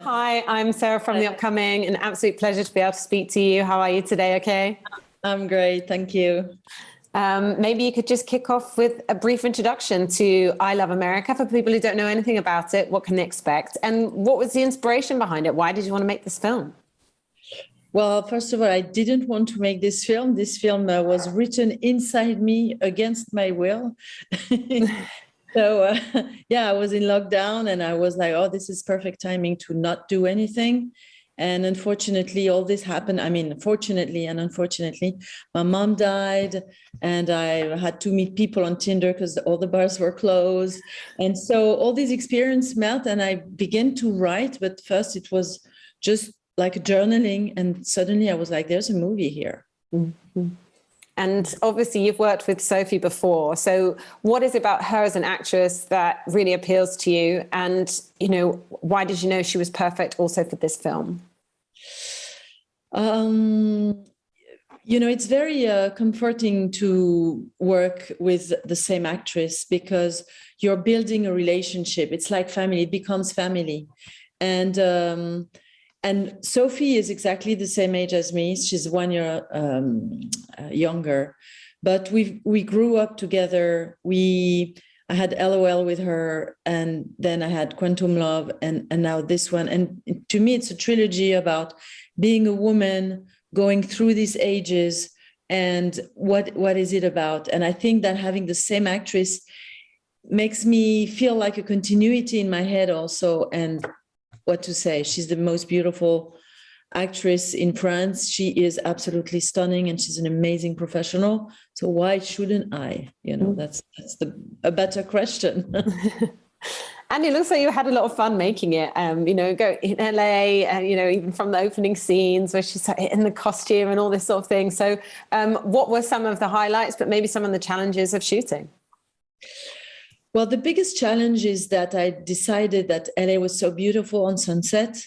Hi, I'm Sarah from The Upcoming. An absolute pleasure to be able to speak to you. How are you today? Okay. I'm great, thank you. Maybe you could just kick off with a brief introduction to I Love America for people who don't know anything about it. What can they expect? And what was the inspiration behind it? Why did you want to make this film? Well, first of all, I didn't want to make this film. This film was written inside me against my will. So, yeah, I was in lockdown and I was like, oh, this is perfect timing to not do anything. And unfortunately, all this happened. I mean, fortunately and unfortunately, my mom died and I had to meet people on Tinder because all the bars were closed. And so all these experiences met and I began to write. But first it was just like journaling. And suddenly I was like, there's a movie here. Mm-hmm. And obviously you've worked with Sophie before. So what is it about her as an actress that really appeals to you? And, why did you know she was perfect also for this film? It's very comforting to work with the same actress because you're building a relationship. It's like family, it becomes family. And Sophie is exactly the same age as me. She's 1 year younger, but we grew up together. I had LOL with her, and then I had Quantum Love, and now this one. And to me, it's a trilogy about being a woman, going through these ages, and what is it about? And I think that having the same actress makes me feel like a continuity in my head also. And what to say, she's the most beautiful actress in France. She is absolutely stunning and she's an amazing professional. So why shouldn't I? That's a better question. And it looks like you had a lot of fun making it, go in LA and, even from the opening scenes where she's in the costume and all this sort of thing. So what were some of the highlights, but maybe some of the challenges of shooting? Well, the biggest challenge is that I decided that LA was so beautiful on sunset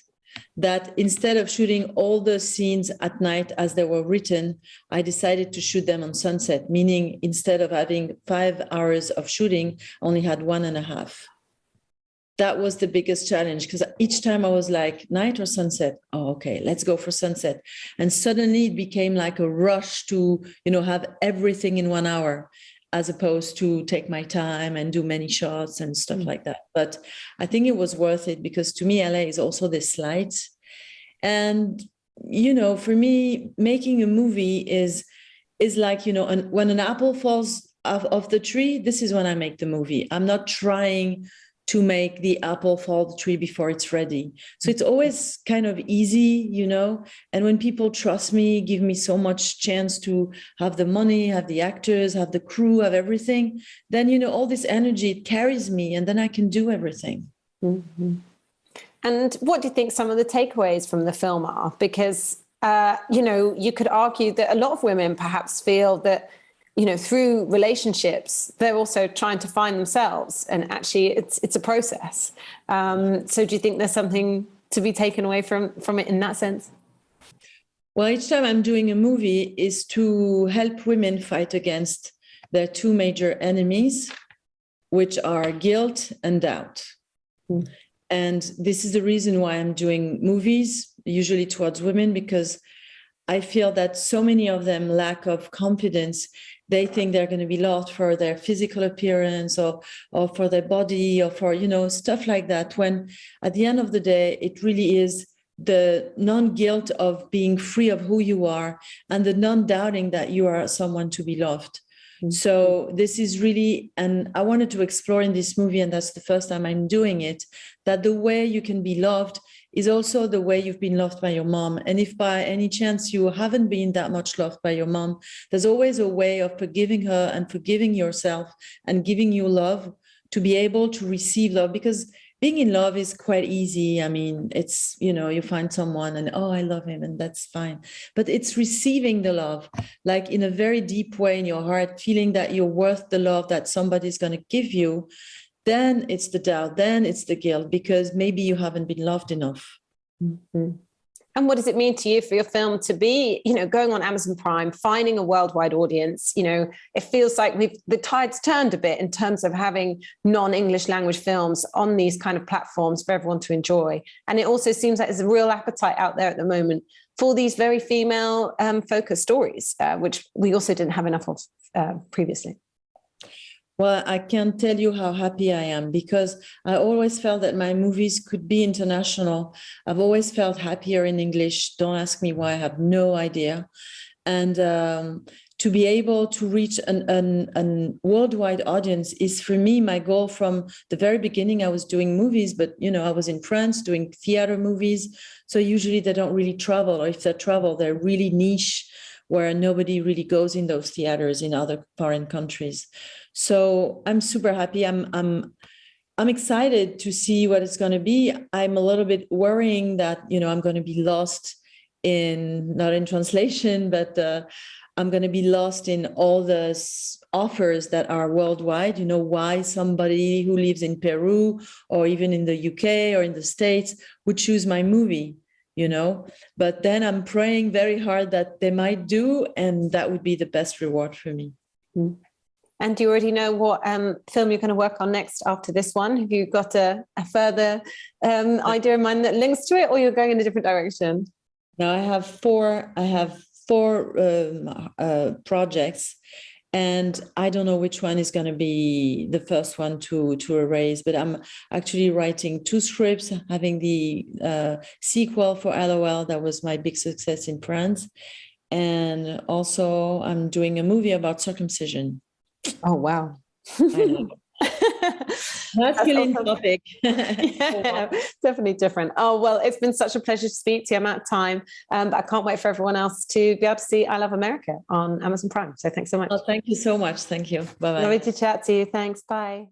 that instead of shooting all the scenes at night as they were written, I decided to shoot them on sunset, meaning instead of having 5 hours of shooting, I only had 1.5. That was the biggest challenge because each time I was like, night or sunset? Oh, okay, let's go for sunset. And suddenly it became like a rush to, have everything in 1 hour, as opposed to take my time and do many shots and stuff like that. But I think it was worth it because to me, LA is also this light. And, for me, making a movie is like, when an apple falls off the tree, this is when I make the movie. I'm not trying to make the apple fall the tree before it's ready. So it's always kind of easy, and when people trust me, give me so much chance to have the money, have the actors, have the crew, have everything, then, all this energy, it carries me and then I can do everything. Mm-hmm. And what do you think some of the takeaways from the film are? Because, you could argue that a lot of women perhaps feel that through relationships, they're also trying to find themselves. And actually, it's a process. So do you think there's something to be taken away from it in that sense? Well, each time I'm doing a movie is to help women fight against their two major enemies, which are guilt and doubt. Mm. And this is the reason why I'm doing movies, usually towards women, because I feel that so many of them lack of confidence. They think they're going to be loved for their physical appearance or for their body or for, stuff like that. When at the end of the day, it really is the non-guilt of being free of who you are and the non-doubting that you are someone to be loved. Mm-hmm. So this is really, and I wanted to explore in this movie, and that's the first time I'm doing it, that the way you can be loved is also the way you've been loved by your mom. And if by any chance you haven't been that much loved by your mom, there's always a way of forgiving her and forgiving yourself and giving you love to be able to receive love. Because being in love is quite easy. I mean, it's, you find someone and, oh, I love him, and that's fine. But it's receiving the love, like in a very deep way in your heart, feeling that you're worth the love that somebody's going to give you. Then it's the doubt, then it's the guilt, because maybe you haven't been loved enough. Mm-hmm. And what does it mean to you for your film to be, going on Amazon Prime, finding a worldwide audience? It feels like the tide's turned a bit in terms of having non-English language films on these kind of platforms for everyone to enjoy. And it also seems like there's a real appetite out there at the moment for these very female focused stories, which we also didn't have enough of previously. Well, I can't tell you how happy I am, because I always felt that my movies could be international. I've always felt happier in English. Don't ask me why, I have no idea. And to be able to reach an worldwide audience is, for me, my goal from the very beginning. I was doing movies, but, I was in France doing theater movies. So usually they don't really travel, or if they travel, they're really niche, where nobody really goes in those theaters in other foreign countries. So I'm super happy. I'm excited to see what it's going to be. I'm a little bit worrying that, I'm going to be lost not in translation, but I'm going to be lost in all the offers that are worldwide. Why somebody who lives in Peru or even in the UK or in the States would choose my movie, but then I'm praying very hard that they might do, and that would be the best reward for me. Mm. And do you already know what film you're going to work on next after this one? Have you got a further idea in mind that links to it, or you're going in a different direction? No, I have four projects, and I don't know which one is going to be the first one to erase, but I'm actually writing 2 scripts, having the sequel for LOL, that was my big success in France. And also I'm doing a movie about circumcision. Oh, wow. Masculine topic. Yeah, definitely different. Oh, well, it's been such a pleasure to speak to you. I'm out of time, but I can't wait for everyone else to be able to see I Love America on Amazon Prime. So thanks so much. Oh, thank you so much. Thank you. Bye-bye. Lovely to chat to you. Thanks. Bye.